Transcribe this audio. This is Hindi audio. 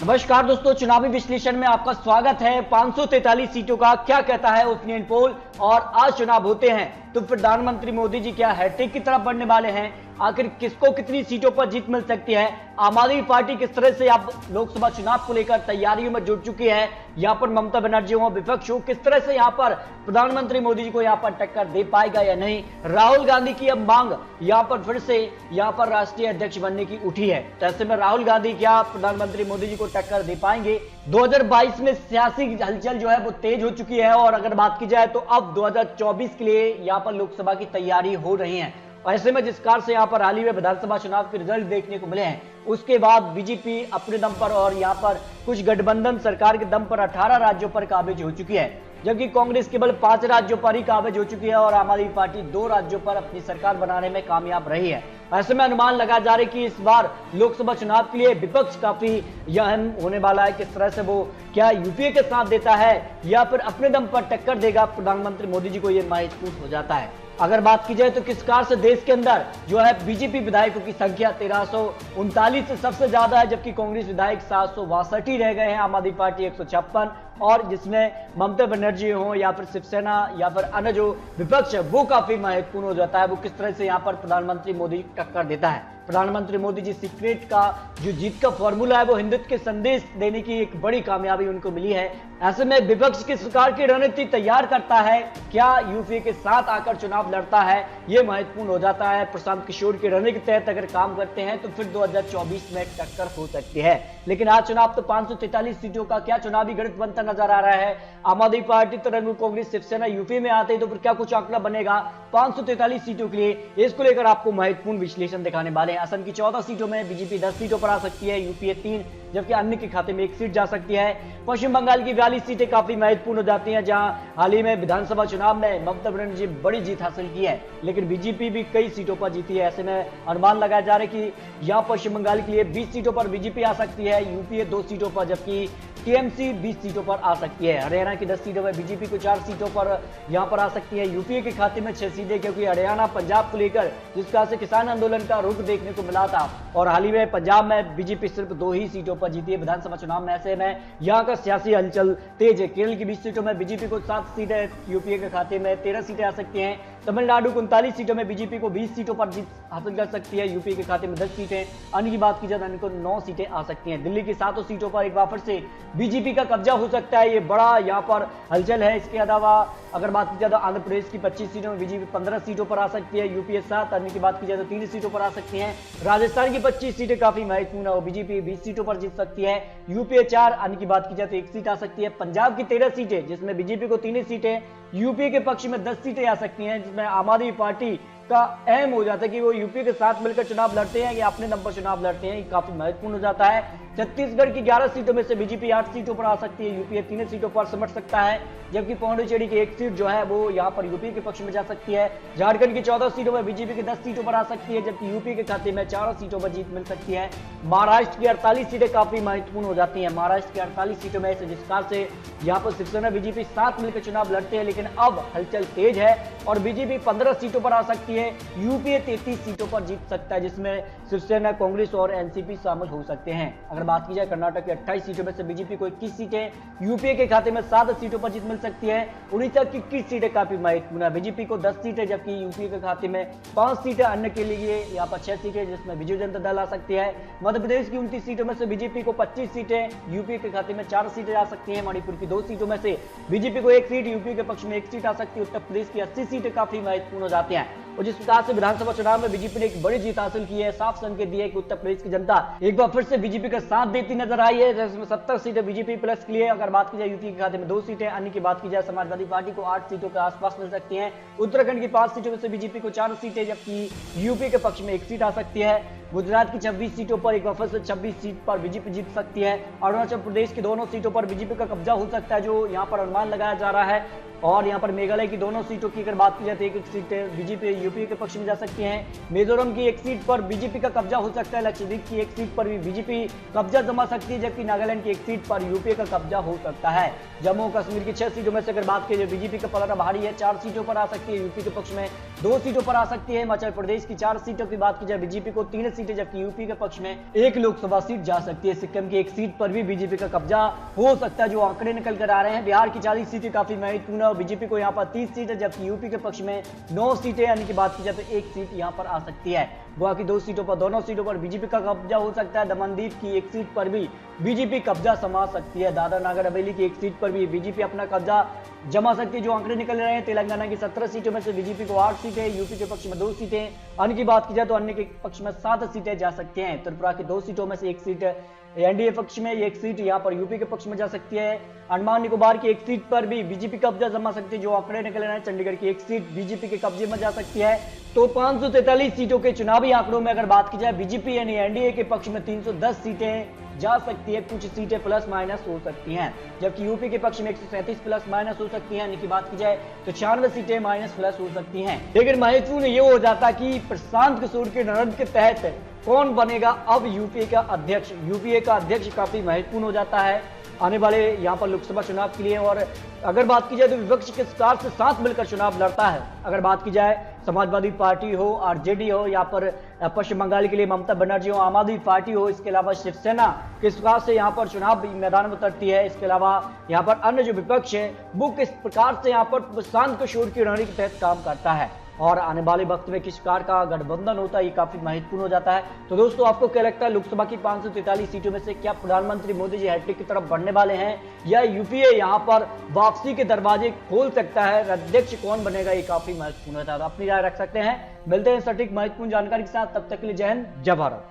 नमस्कार दोस्तों, चुनावी विश्लेषण में आपका स्वागत है। 543 सीटों का क्या कहता है ओपिनियन पोल, और आज चुनाव होते हैं तो प्रधानमंत्री मोदी जी क्या हैट्रिक की तरफ बढ़ने वाले हैं? आखिर किसको कितनी सीटों पर जीत मिल सकती है? आम आदमी पार्टी किस तरह से अब लोकसभा चुनाव को लेकर तैयारियों में जुट चुकी है? यहाँ पर ममता बनर्जी हो, विपक्ष हो, किस तरह से यहाँ पर प्रधानमंत्री मोदी जी को यहाँ पर टक्कर दे पाएगा या नहीं? राहुल गांधी की अब मांग यहाँ पर फिर से यहाँ पर राष्ट्रीय अध्यक्ष बनने की उठी है। तो ऐसे में राहुल गांधी क्या प्रधानमंत्री मोदी जी को टक्कर दे पाएंगे? 2022 में सियासी हलचल जो है वो तेज हो चुकी है, और अगर बात की जाए तो अब 2024 के लिए यहाँ पर लोकसभा की तैयारी हो रही है। ऐसे में जिस कार से यहाँ पर हाल ही में विधानसभा चुनाव के रिजल्ट देखने को मिले हैं, उसके बाद बीजेपी अपने दम पर और यहाँ पर कुछ गठबंधन सरकार के दम पर 18 राज्यों पर काबिज हो चुकी है, जबकि कांग्रेस केवल 5 राज्यों पर ही काबिज हो चुकी है और आम आदमी पार्टी 2 राज्यों पर अपनी सरकार बनाने में कामयाब रही है। ऐसे में अनुमान लगाया जा रहा है कि इस बार लोकसभा चुनाव के लिए विपक्ष काफी अहम होने वाला है। किस तरह से वो क्या यूपीए के साथ देता है या फिर अपने दम पर टक्कर देगा प्रधानमंत्री मोदी जी को, ये महत्वपूर्ण हो जाता है। अगर बात की जाए तो किस कार से देश के अंदर जो है बीजेपी विधायकों की संख्या 1339 से सबसे ज्यादा है, जबकि कांग्रेस विधायक 762 ही रह गए हैं, आम आदमी पार्टी 156, और जिसमें ममता बनर्जी हो या फिर शिवसेना या फिर अन्य जो विपक्ष है वो काफी महत्वपूर्ण हो जाता है। वो किस तरह से यहाँ पर प्रधानमंत्री मोदी टक्कर देता है। प्रधानमंत्री मोदी जी सीक्रेट का जो जीत का फॉर्मूला है वो हिंदुत्व के संदेश देने की एक बड़ी कामयाबी उनको मिली है। ऐसे में विपक्ष की सरकार की रणनीति तैयार करता है, क्या यूपीए के साथ आकर चुनाव लड़ता है, ये महत्वपूर्ण हो जाता है। प्रशांत किशोर की रणनीति के तहत अगर काम करते हैं तो फिर 2024 में टक्कर हो सकती है। लेकिन आज चुनाव तो 543 सीटों का क्या चुनावी गणित बनता नजर आ रहा है। आम आदमी पार्टी, तृणमूल कांग्रेस, शिवसेना यूपी में आते हैं तो फिर क्या कुछ आंकड़ा बनेगा 543 सीटों के लिए? इसको लेकर आपको महत्वपूर्ण विश्लेषण दिखाने वाले हैं। असम की 14 सीटों में बीजेपी 10 सीटों पर आ सकती है, यूपीए 3, जबकि अन्य के खाते में 1 सीट जा सकती है। पश्चिम बंगाल की 42 सीटें काफी महत्वपूर्ण हो जाती हैं, जहां हाल ही में विधानसभा चुनाव में ममता बनर्जी बड़ी जीत हासिल की है, लेकिन बीजेपी भी कई सीटों पर जीती है। ऐसे में अनुमान लगाया जा रहा है कि यहां पश्चिम बंगाल के लिए 20 सीटों पर बीजेपी आ सकती है, यूपीए 2 सीटों पर, जबकि टीएमसी 20 सीटों पर आ सकती है। हरियाणा की 10 सीटों पर बीजेपी को 4 सीटों पर यहां पर आ सकती है। यूपीए के खाते में 6 सीटें, क्योंकि हरियाणा पंजाब को लेकर जिस तरह से किसान आंदोलन का रुख देखने को मिला था, और हाल ही में पंजाब में बीजेपी सिर्फ 2 ही सीटों पर जीती है विधानसभा चुनाव में। ऐसे में यहाँ का सियासी हलचल तेज है। केरल की 20 सीटों में बीजेपी को 7 सीटें, यूपीए के खाते में 13 सीटें आ सकती हैं। तमिलनाडु 39 सीटों में बीजेपी को 20 सीटों पर जीत हासिल कर सकती है, यूपीए के खाते में 10 सीटें। अन्य की बात की जाए तो अन्य को 9 सीटें आ सकती हैं। दिल्ली की 7 सीटों पर एक बार फिर से बीजेपी का कब्जा हो सकता है, ये बड़ा यहाँ पर हलचल है। इसके अलावा अगर बात की जाए तो आंध्र प्रदेश की 25 सीटों में बीजेपी 15 सीटों पर आ सकती है, यूपीए 7, अन्य की बात की जाए तो 3 सीटों पर आ सकती हैं। राजस्थान की 25 सीटें काफी महत्वपूर्ण है, बीजेपी 20 सीटों पर जीत सकती है, यूपीए 4, अन्य की बात की जाए तो 1 सीट आ सकती है। पंजाब की 13 सीटें, जिसमें बीजेपी को 3 सीटें, यूपीए के पक्ष में 10 सीटें आ सकती हैं, जिसमें आम आदमी पार्टी का अहम हो जाता है कि वो यूपीए के साथ मिलकर चुनाव लड़ते हैं या अपने नंबर चुनाव लड़ते हैं, ये काफी महत्वपूर्ण हो जाता है। छत्तीसगढ़ की 11 सीटों में से बीजेपी 8 सीटों पर आ सकती है, यूपीए 3 सीटों पर समझ सकता है, जबकि पौंडीचेरी की 1 सीट जो है वो यहाँ पर यूपीए के पक्ष में जा सकती है। झारखंड की 14 सीटों में बीजेपी की 10 सीटों पर आ सकती है, जबकि यूपी के खाते में 4 सीटों पर जीत मिल सकती है। महाराष्ट्र की 48 सीटें काफी महत्वपूर्ण हो जाती है। महाराष्ट्र की 48 सीटों में से जिस प्रकार से यहाँ पर शिवसेना बीजेपी साथ मिलकर चुनाव लड़ते हैं, लेकिन अब हलचल तेज है और बीजेपी 15 सीटों पर आ सकती है, यूपीए 33 सीटों पर जीत सकता है, जिसमें शिवसेना, कांग्रेस और एनसीपी शामिल हो सकते हैं। अगर बात की जाए कर्नाटक की 28 सीटों में से बीजेपी को 21 सीटें, यूपीए के खाते में 7 सीटों पर जीत मिल सकती है। उड़ीसा की 21 सीटें काफी महत्वपूर्ण है, बीजेपी को 10 सीटें, जबकि यूपीए के खाते में 5 सीटें, अन्य के लिए यहाँ पर 6 सीटें, जिसमें बीजू जनता दल आ सकती है। मध्य प्रदेश की 29 सीटों में से बीजेपी को 25 सीटें, यूपीए के खाते में 4 सीटें आ सकती है। मणिपुर की 2 सीटों में से बीजेपी को 1 सीट, यूपीए के पक्ष में 1 सीट आ सकती है। उत्तर प्रदेश की 80 सीटें काफी महत्वपूर्ण हो जाती हैं, और जिस प्रकार से विधानसभा चुनाव में बीजेपी ने एक बड़ी जीत हासिल की है, साफ संकेत दिया है कि उत्तर प्रदेश की जनता एक बार फिर से बीजेपी का साथ देती नजर आई है, जिसमें 70 सीटें बीजेपी प्लस के लिए। अगर बात की जाए यूपी के खाते में 2 सीटें, अन्य की बात की जाए समाजवादी पार्टी को 8 सीटों के आसपास मिल सकती हैं। उत्तराखंड की 5 सीटों में से बीजेपी को 4 सीटें, जबकि यूपी के पक्ष में 1 सीट आ सकती है। गुजरात की 26 सीटों पर एक बार फिर से 26 सीट पर बीजेपी जीत सकती है। अरुणाचल प्रदेश की दोनों सीटों पर बीजेपी का कब्जा हो सकता है, जो यहाँ पर अनुमान लगाया जा रहा है। और यहाँ पर मेघालय की दोनों सीटों की अगर बात की जाए तो 1 सीट बीजेपी यूपी के पक्ष में जा सकती है। मिजोरम की 1 सीट पर बीजेपी का कब्जा हो सकता है, लक्षद्वीप की 1 सीट पर भी बीजेपी कब्जा जमा सकती है, जबकि नागालैंड की 1 सीट पर यूपीए का कब्जा हो सकता है। जम्मू कश्मीर की 6 सीटों में से अगर बात की जाए बीजेपी का पलड़ा भारी है, 4 सीटों पर आ सकती है, यूपी के पक्ष में 2 सीटों पर आ सकती है। हिमाचल प्रदेश की 4 सीटों की बात की जाए बीजेपी को 3 सीटें, जबकि यूपी के पक्ष में एक लोकसभा सीट जा सकती है। सिक्किम की एक सीट पर भी बीजेपी का कब्जा हो सकता है, जो आंकड़े निकल कर आ रहे हैं। बिहार की 40 सीटें काफी महत्वपूर्ण है और बीजेपी को यहाँ पर 30 सीटें, जबकि यूपी के पक्ष में 9 सीटें, यानी कि बात की जाए तो एक सीट यहाँ पर आ सकती है। गोवा की 2 सीटों पर, दोनों सीटों पर बीजेपी का कब्जा हो सकता है। दमनदीव की एक सीट पर भी बीजेपी कब्जा जमा सकती है। दादरा नगर हवेली की एक सीट पर भी बीजेपी अपना कब्जा जमा सकती है, जो आंकड़े निकल रहे हैं। तेलंगाना की 17 सीटों में से बीजेपी को 8 सीटें, यूपी के पक्ष में 2 सीटें, अन्य की बात की जाए तो अन्य के पक्ष में 7 सीटें जा सकती हैं। त्रिपुरा की 2 सीटों में से एक सीट एनडीए पक्ष में, एक सीट यहाँ पर यूपी के पक्ष में जा सकती है। अंडमान निकोबार की एक सीट पर भी बीजेपी कब्जा जमा सकती है, जो आंकड़े निकल रहे हैं। चंडीगढ़ की एक सीट बीजेपी के कब्जे में जा सकती है। तो 543 सीटों के चुनावी आंकड़ों में अगर बात की जाए, बीजेपी यानी एनडीए के पक्ष में 310 सीटें जा सकती है, कुछ सीटें प्लस माइनस हो सकती हैं, जबकि यूपी के पक्ष में 137 प्लस माइनस हो सकती हैं, यानी कि बात की जाए तो 96 सीटें माइनस प्लस हो सकती हैं। लेकिन महत्वपूर्ण ये हो जाता कि प्रशांत किशोर के रणनीति के तहत कौन बनेगा अब यूपीए का अध्यक्ष। यूपीए का अध्यक्ष काफी महत्वपूर्ण हो जाता है आने वाले यहाँ पर लोकसभा चुनाव के लिए। और अगर बात की जाए तो विपक्ष किस प्रकार से साथ मिलकर चुनाव लड़ता है। अगर बात की जाए समाजवादी पार्टी हो, आरजेडी हो, या पर पश्चिम बंगाल के लिए ममता बनर्जी हो, आम आदमी पार्टी हो, इसके अलावा शिवसेना किस प्रकार से यहाँ पर चुनाव मैदान में उतरती है, इसके अलावा यहाँ पर अन्य जो विपक्ष है वो किस प्रकार से यहाँ पर प्रशांत किशोर की रणनीति के तहत काम करता है, और आने वाले वक्त में किस प्रकार का गठबंधन होता है, ये काफी महत्वपूर्ण हो जाता है। तो दोस्तों, आपको क्या लगता है, लोकसभा की 543 सीटों में से क्या प्रधानमंत्री मोदी जी हैट्रिक की तरफ बढ़ने वाले हैं, या यूपीए यहां पर वापसी के दरवाजे खोल सकता है? अध्यक्ष कौन बनेगा, ये काफी महत्वपूर्ण होता है। तो अपनी राय रख सकते हैं। मिलते हैं सटीक महत्वपूर्ण जानकारी के साथ, तब तक के लिए जय हिंद, जय भारत।